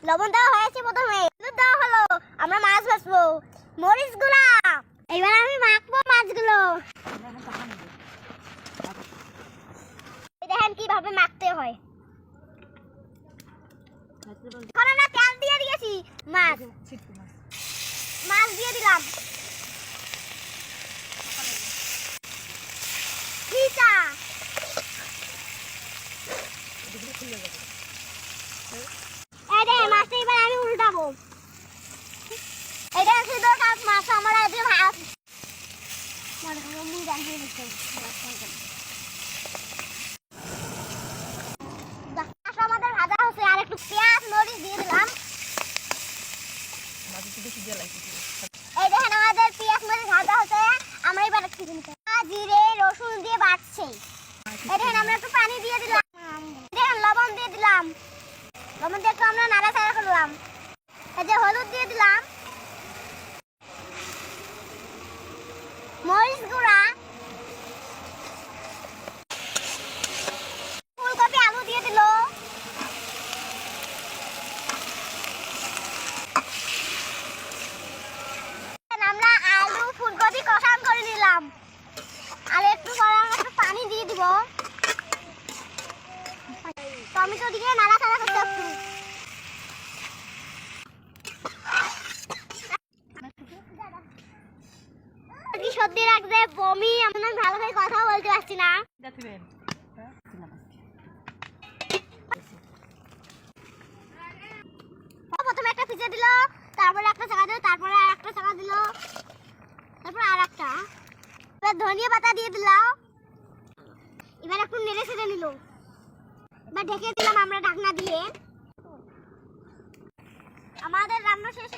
লবণ দেওয়া হয়েছে প্রথমে, হলুদ দেওয়া হলো, আমরা মাছ ভাজবো, মরিচ গুঁড়া, এবার আমি মাখবো মাছগুলো। দেখেন কিভাবে মাখতে হয়। এখন আমরা তেল দিয়ে দিয়েছি, মাছ দিয়ে দিলাম, মাছটা এবার আমি উল্টাবো। এটা ছিল মাছ আমরা ভাত আমাদের ভাজা হচ্ছে, আর একটু পেঁয়াজ মরিচ দিয়ে দিলাম। এই দেখেন আমাদের পেঁয়াজ মরিচ ভাজা হচ্ছে, আমরা এবার জিরে রসুন দিয়ে বাটছি। এই দেখেন আমরা একটু পানি দিয়ে দিলাম, দেখেন লবণ দিয়ে দিলাম, লবণ দিয়ে একটু আমরা নাড়াচাড়া করলাম। এই যে হলুদ দিয়ে দিলাম, মরিচ গুঁড়া, ফুলকপি আলু দিয়ে দিল, আমরা আলু ফুলকপি কষান করে নিলাম। আর একটু পরে আমরা একটু পানি দিয়ে দিব, টমেটো দিয়ে নাড়াচাড়া করতে হবে। কি সত্যি লাগছে, বমি, আমি ভালো করে কথা বলতে পারছি না। প্রথমে একটা পিজা দিল, তারপরে একটা চাকা দিল, তারপরে আর একটা চাকা দিল, তারপরে আর একটা, এবার ধনিয়া পাতা দিয়ে দিল, এবার একটু নেড়ে ছেড়ে নিল, এবার ঢেকে দিলাম আমরা ঢাকনা দিয়ে। আমাদের রান্না শেষ।